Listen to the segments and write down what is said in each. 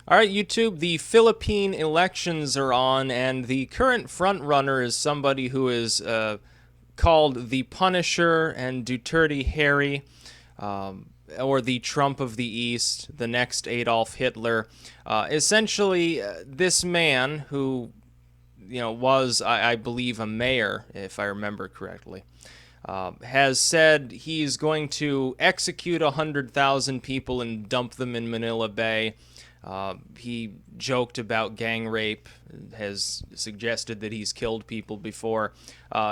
All right, YouTube, the Philippine elections are on, and the current frontrunner is somebody who is called the Punisher and Duterte Harry, or the Trump of the East, the next Adolf Hitler. Essentially, this man who, was, I believe, a mayor, if I remember correctly, has said he's going to execute 100,000 people and dump them in Manila Bay. He joked about gang rape, has suggested that he's killed people before.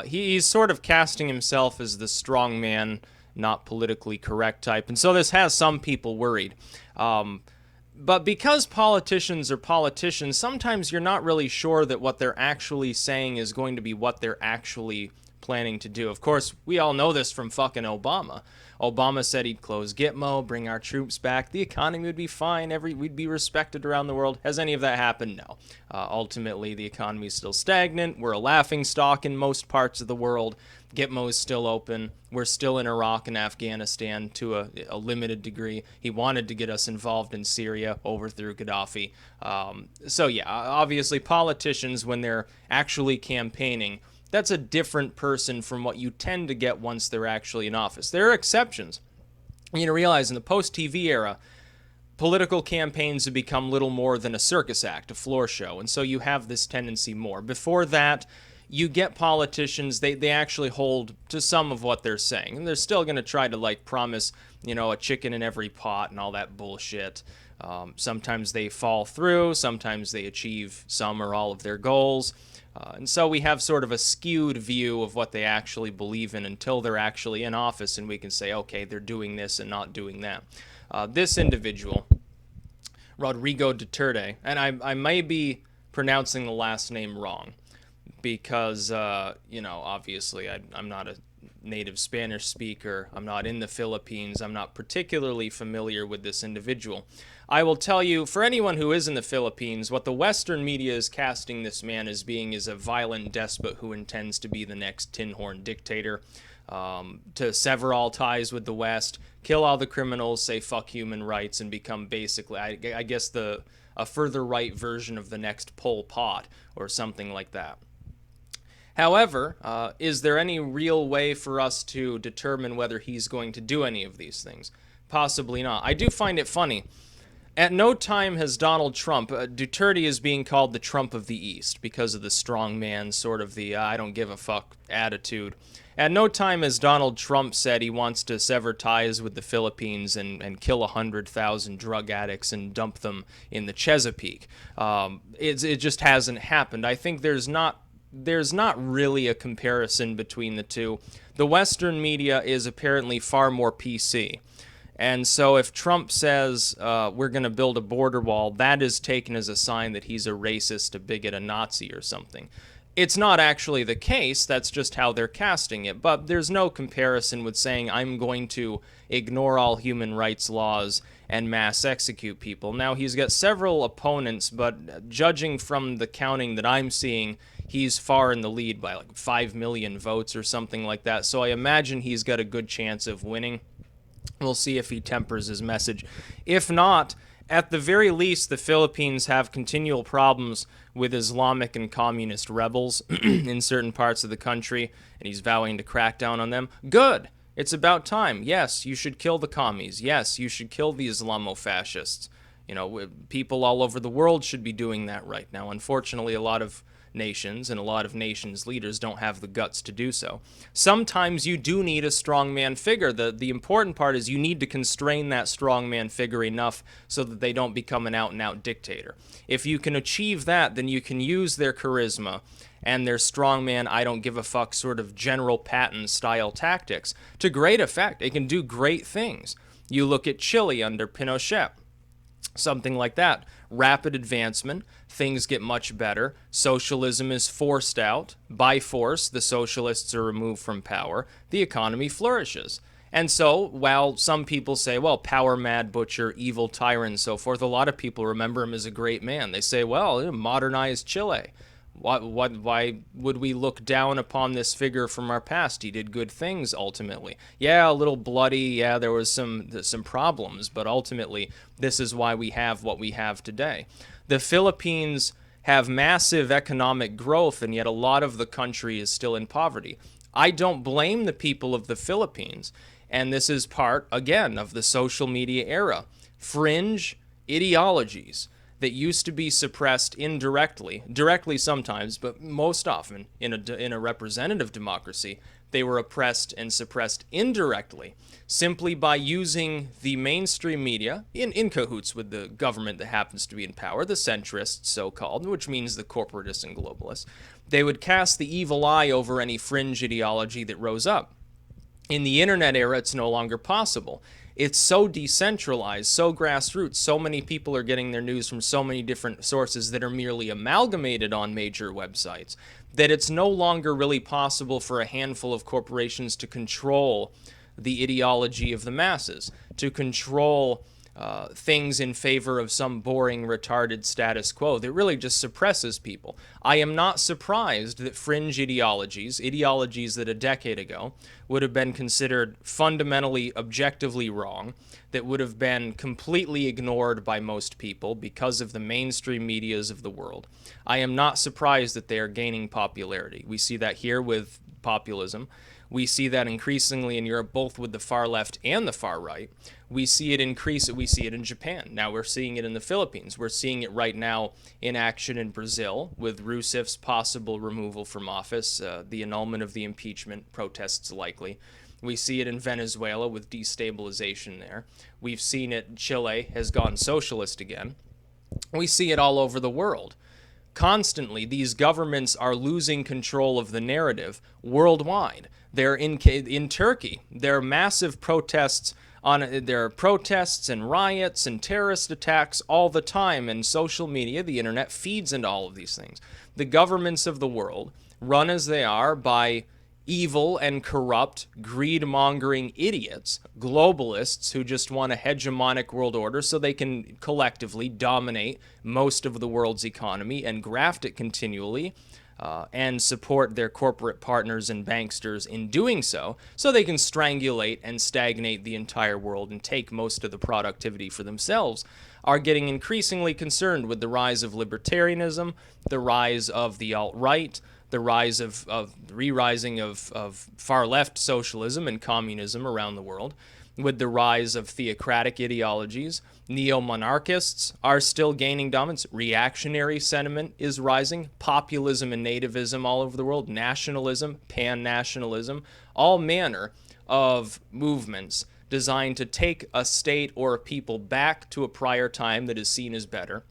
He's sort of casting himself as the strong man, not politically correct type, and so this has some people worried. But because politicians are politicians, sometimes you're not really sure that what they're actually saying is going to be what they're actually planning to do. Of course, we all know this from fucking Obama. Obama said he'd close Gitmo, bring our troops back, the economy would be fine, we'd be respected around the world. Has any of that happened? No. Ultimately, the economy is still stagnant. We're a laughing stock in most parts of the world. Gitmo is still open. We're still in Iraq and Afghanistan to a limited degree. He wanted to get us involved in Syria, overthrew Gaddafi. So yeah, obviously politicians, when they're actually campaigning, that's a different person from what you tend to get once they're actually in office. There are exceptions. You need to realize in the post-TV era, political campaigns have become little more than a circus act, a floor show, and so you have this tendency more. Before that, you get politicians, they actually hold to some of what they're saying, and they're still going to try to, promise, a chicken in every pot and all that bullshit. Sometimes they fall through, sometimes they achieve some or all of their goals. And so we have sort of a skewed view of what they actually believe in until they're actually in office, and we can say, okay, they're doing this and not doing that. This individual, Rodrigo Duterte, and I may be pronouncing the last name wrong because, obviously I'm not a native Spanish speaker. I'm not in the Philippines. I'm not particularly familiar with this individual. I will tell you, for anyone who is in the Philippines, what the Western media is casting this man as being is a violent despot who intends to be the next tin horn dictator, to sever all ties with the West, kill all the criminals, say fuck human rights, and become basically, I guess, a further right version of the next Pol Pot or something like that. However, is there any real way for us to determine whether he's going to do any of these things? Possibly not. I do find it funny. At no time has Donald Trump, Duterte is being called the Trump of the East because of the strong man, sort of the I don't give a fuck attitude. At no time has Donald Trump said he wants to sever ties with the Philippines and kill 100,000 drug addicts and dump them in the Chesapeake. It just hasn't happened. I think there's not really a comparison between the two. The Western media is apparently far more PC. And so if Trump says we're going to build a border wall, that is taken as a sign that he's a racist, a bigot, a Nazi or something. It's not actually the case. That's just how they're casting it. But there's no comparison with saying I'm going to ignore all human rights laws and mass execute people. Now, he's got several opponents, but judging from the counting that I'm seeing, he's far in the lead by 5 million votes or something like that. So I imagine he's got a good chance of winning. We'll see if he tempers his message. If not, at the very least, the Philippines have continual problems with Islamic and communist rebels in certain parts of the country, and he's vowing to crack down on them. Good. It's about time. Yes, you should kill the commies. Yes, you should kill the Islamofascists. People all over the world should be doing that right now. Unfortunately, a lot of nations and a lot of nations' leaders don't have the guts to do so. Sometimes you do need a strongman figure. The important part is you need to constrain that strongman figure enough so that they don't become an out-and-out dictator. If you can achieve that, then you can use their charisma and their strongman, I don't give a fuck sort of General Patton style tactics to great effect. It can do great things. You look at Chile under Pinochet. Something like that. Rapid advancement, things get much better, socialism is forced out, by force the socialists are removed from power, the economy flourishes. And so, while some people say, well, power mad butcher, evil tyrant, and so forth, a lot of people remember him as a great man. They say, well, modernized Chile. Why would we look down upon this figure from our past? He did good things ultimately. Yeah, a little bloody. Yeah, there was some problems, but ultimately, this is why we have what we have today. The Philippines have massive economic growth, and yet a lot of the country is still in poverty. I don't blame the people of the Philippines, and this is part, again, of the social media era. Fringe ideologies that used to be suppressed indirectly, directly sometimes, but most often in a representative democracy, they were oppressed and suppressed indirectly simply by using the mainstream media in cahoots with the government that happens to be in power, the centrists so-called, which means the corporatists and globalists. They would cast the evil eye over any fringe ideology that rose up. In the internet era, it's no longer possible. It's so decentralized, so grassroots, so many people are getting their news from so many different sources that are merely amalgamated on major websites, that it's no longer really possible for a handful of corporations to control the ideology of the masses, to control things in favor of some boring, retarded status quo that really just suppresses people. I am not surprised that fringe ideologies that a decade ago would have been considered fundamentally, objectively wrong, that would have been completely ignored by most people because of the mainstream medias of the world. I am not surprised that they are gaining popularity. We see that here with populism. We see that increasingly in Europe, both with the far left and the far right. We see it increase. We see it in Japan. Now we're seeing it in the Philippines. We're seeing it right now in action in Brazil with Rousseff's possible removal from office, the annulment of the impeachment, protests likely. We see it in Venezuela with destabilization there. We've seen it. Chile has gone socialist again. We see it all over the world. Constantly, these governments are losing control of the narrative worldwide. They're in Turkey. There are massive protests there are protests and riots and terrorist attacks all the time, and social media, the internet, feeds into all of these things. The governments of the world, run as they are by evil and corrupt, greed-mongering idiots, globalists who just want a hegemonic world order so they can collectively dominate most of the world's economy and graft it continually, and support their corporate partners and banksters in doing so they can strangulate and stagnate the entire world and take most of the productivity for themselves, are getting increasingly concerned with the rise of libertarianism, the rise of the alt-right, the rise of re-rising of far-left socialism and communism around the world, with the rise of theocratic ideologies. Neo-monarchists are still gaining dominance. Reactionary sentiment is rising. Populism and nativism all over the world. Nationalism, pan-nationalism, all manner of movements designed to take a state or a people back to a prior time that is seen as better,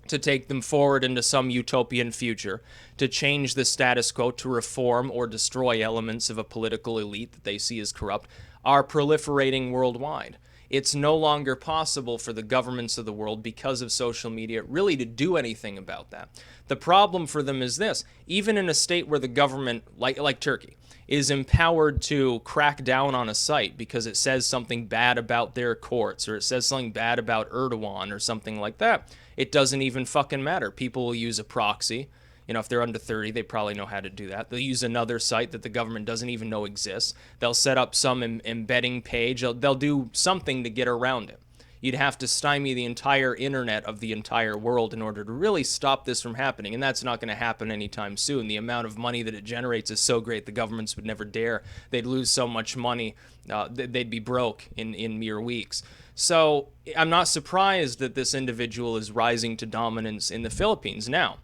to take them forward into some utopian future, to change the status quo, to reform or destroy elements of a political elite that they see as corrupt, are proliferating worldwide. It's no longer possible for the governments of the world, because of social media, really to do anything about that. The problem for them is this: even in a state where the government, like Turkey, is empowered to crack down on a site because it says something bad about their courts, or it says something bad about Erdogan or something like that, it doesn't even fucking matter. People will use a proxy. If they're under 30, they probably know how to do that. They'll use another site that the government doesn't even know exists. They'll set up some embedding page. They'll do something to get around it. You'd have to stymie the entire internet of the entire world in order to really stop this from happening, and that's not going to happen anytime soon. The amount of money that it generates is so great the governments would never dare. They'd lose so much money, they'd be broke in mere weeks. So I'm not surprised that this individual is rising to dominance in the Philippines. Now,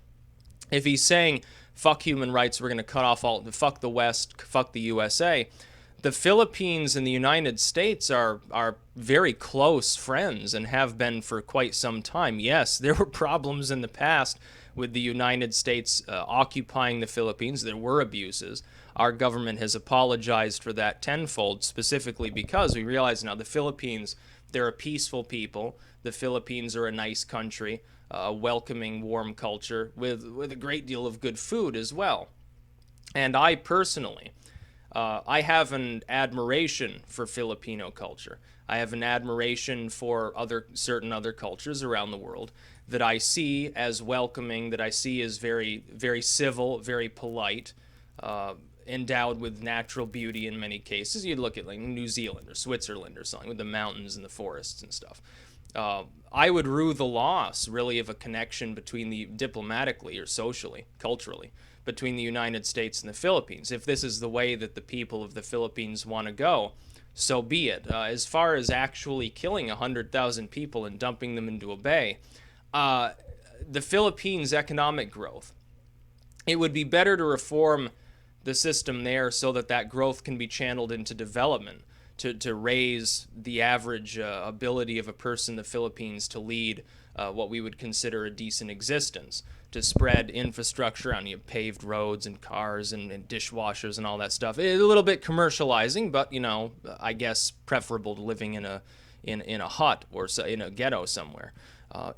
if he's saying, fuck human rights, we're going to cut off fuck the West, fuck the USA, the Philippines and the United States are very close friends and have been for quite some time. Yes, there were problems in the past with the United States occupying the Philippines. There were abuses. Our government has apologized for that tenfold, specifically because we realize now the Philippines, they're a peaceful people. The Philippines are a nice country, a welcoming, warm culture with a great deal of good food as well. And I personally, I have an admiration for Filipino culture. I have an admiration for certain other cultures around the world that I see as welcoming, that I see as very, very civil, very polite, endowed with natural beauty in many cases. You'd look at like New Zealand or Switzerland or something with the mountains and the forests and stuff. I would rue the loss, really, of a connection between the diplomatically or socially, culturally, between the United States and the Philippines. If this is the way that the people of the Philippines want to go, so be it. As far as actually killing 100,000 people and dumping them into a bay, the Philippines' economic growth, it would be better to reform the system there so that that growth can be channeled into development to raise the average ability of a person in the Philippines to lead what we would consider a decent existence, to spread infrastructure on paved roads and cars and dishwashers and all that stuff. A little bit commercializing, but I guess preferable to living in a hut or in a ghetto somewhere.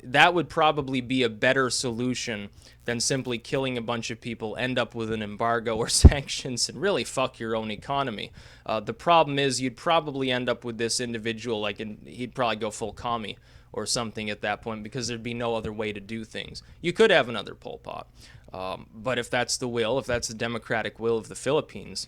That would probably be a better solution than simply killing a bunch of people, end up with an embargo or sanctions, and really fuck your own economy. The problem is you'd probably end up with this individual, he'd probably go full commie or something at that point, because there'd be no other way to do things. You could have another Pol Pot, but if that's the will, if that's the democratic will of the Philippines,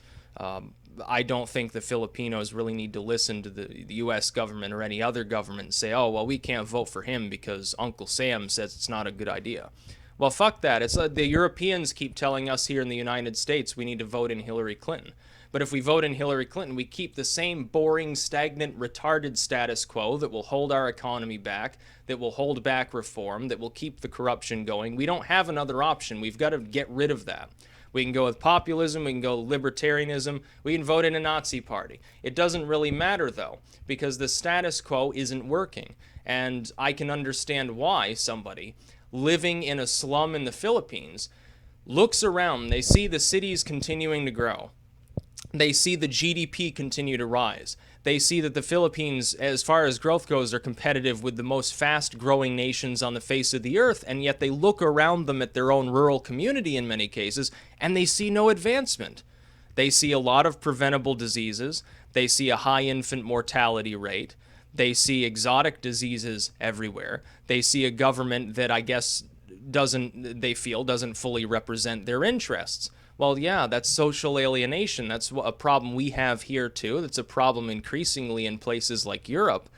I don't think the Filipinos really need to listen to the U.S. government or any other government and say, oh, well, we can't vote for him because Uncle Sam says it's not a good idea. Well, fuck that. It's the Europeans keep telling us here in the United States we need to vote in Hillary Clinton. But if we vote in Hillary Clinton, we keep the same boring, stagnant, retarded status quo that will hold our economy back, that will hold back reform, that will keep the corruption going. We don't have another option. We've got to get rid of that. We can go with populism, we can go with libertarianism, we can vote in a Nazi party. It doesn't really matter, though, because the status quo isn't working. And I can understand why somebody living in a slum in the Philippines looks around, they see the cities continuing to grow. They see the GDP continue to rise. They see that the Philippines, as far as growth goes, are competitive with the most fast-growing nations on the face of the earth, and yet they look around them at their own rural community in many cases, and they see no advancement. They see a lot of preventable diseases. They see a high infant mortality rate. They see exotic diseases everywhere. They see a government that I guess they feel doesn't fully represent their interests. Well, yeah, that's social alienation. That's a problem we have here, too. That's a problem increasingly in places like Europe.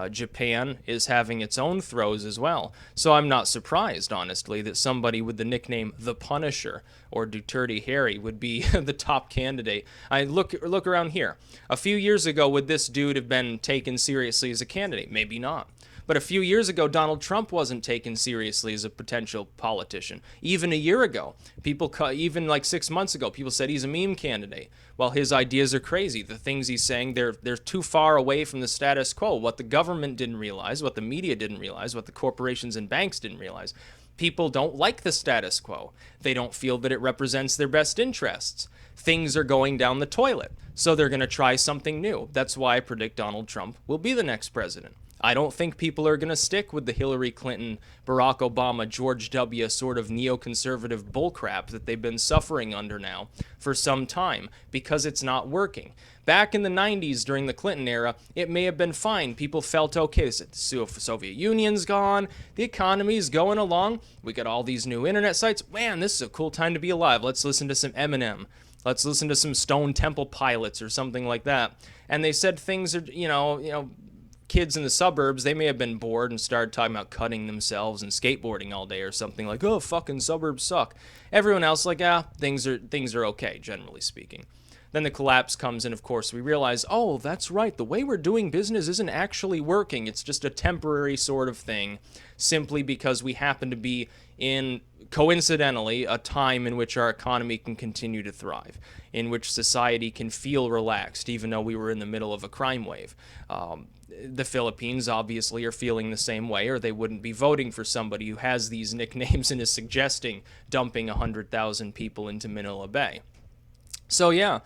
Japan is having its own throes as well. So I'm not surprised, honestly, that somebody with the nickname The Punisher or Duterte Harry would be the top candidate. Look around here. A few years ago, would this dude have been taken seriously as a candidate? Maybe not. But a few years ago, Donald Trump wasn't taken seriously as a potential politician. Even a year ago, even like 6 months ago, people said he's a meme candidate. Well, his ideas are crazy. The things he's saying, they're too far away from the status quo. What the government didn't realize, what the media didn't realize, what the corporations and banks didn't realize. People don't like the status quo. They don't feel that it represents their best interests. Things are going down the toilet, so they're going to try something new. That's why I predict Donald Trump will be the next president. I don't think people are going to stick with the Hillary Clinton, Barack Obama, George W. sort of neoconservative bullcrap that they've been suffering under now for some time, because it's not working. Back in the 90s, during the Clinton era, it may have been fine. People felt okay. The Soviet Union's gone. The economy's going along. We got all these new internet sites. Man, this is a cool time to be alive. Let's listen to some Eminem. Let's listen to some Stone Temple Pilots or something like that. And they said things are, kids in the suburbs, they may have been bored and started talking about cutting themselves and skateboarding all day or something, like, oh, fucking suburbs suck. Everyone else like, things are okay, generally speaking. Then the collapse comes, and of course we realize, oh, that's right, the way we're doing business isn't actually working. It's just a temporary sort of thing, simply because we happen to be in, coincidentally, a time in which our economy can continue to thrive, in which society can feel relaxed, even though we were in the middle of a crime wave. The Philippines obviously are feeling the same way, or they wouldn't be voting for somebody who has these nicknames and is suggesting dumping 100,000 people into Manila Bay. So yeah,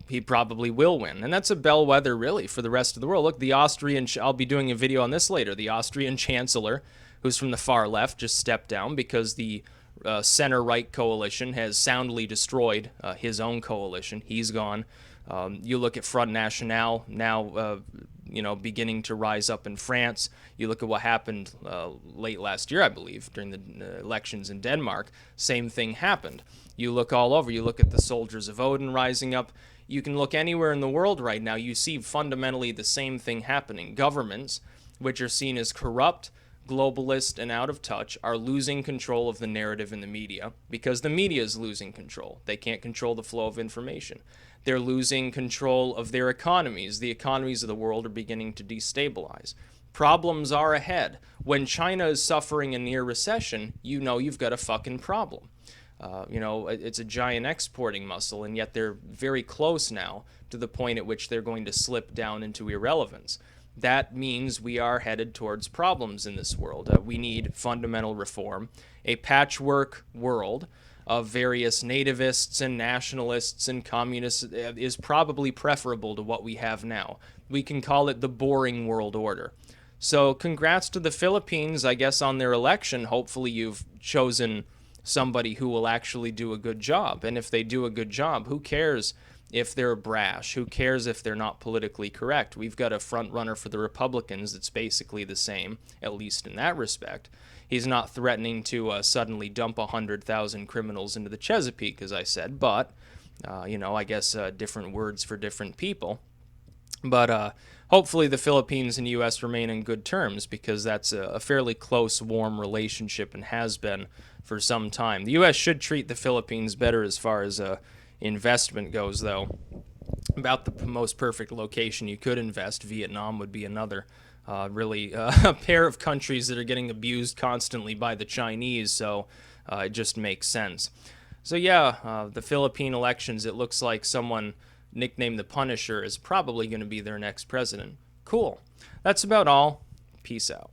he probably will win. And that's a bellwether, really, for the rest of the world. Look, the Austrian, I'll be doing a video on this later, the Austrian chancellor, who's from the far left, just stepped down because the center-right coalition has soundly destroyed his own coalition. He's gone. You look at Front National now, beginning to rise up in France. You look at what happened late last year, I believe, during the elections in Denmark. Same thing happened. You look all over. You look at the Soldiers of Odin rising up. You can look anywhere in the world right now. You see fundamentally the same thing happening. Governments, which are seen as corrupt, globalist, and out of touch, are losing control of the narrative in the media because the media is losing control. They can't control the flow of information. They're losing control of their economies. The economies of the world are beginning to destabilize. Problems are ahead. When China is suffering a near recession, you know you've got a fucking problem. It's a giant exporting muscle, and yet they're very close now to the point at which they're going to slip down into irrelevance. That means we are headed towards problems in this world. We need fundamental reform. A patchwork world of various nativists and nationalists and communists is probably preferable to what we have now. We can call it the boring world order. So congrats to the Philippines, I guess, on their election. Hopefully you've chosen somebody who will actually do a good job. And if they do a good job, who cares if they're brash? Who cares if they're not politically correct? We've got a front runner for the Republicans that's basically the same, at least in that respect. He's not threatening to suddenly dump 100,000 criminals into the Chesapeake, as I said, but, I guess different words for different people. But hopefully the Philippines and U.S. remain in good terms, because that's a fairly close, warm relationship and has been for some time. The U.S. should treat the Philippines better as far as investment goes, though. About the most perfect location you could invest, Vietnam would be another. Really a pair of countries that are getting abused constantly by the Chinese, so it just makes sense. So yeah, the Philippine elections, it looks like someone nicknamed the Punisher is probably going to be their next president. Cool. That's about all. Peace out.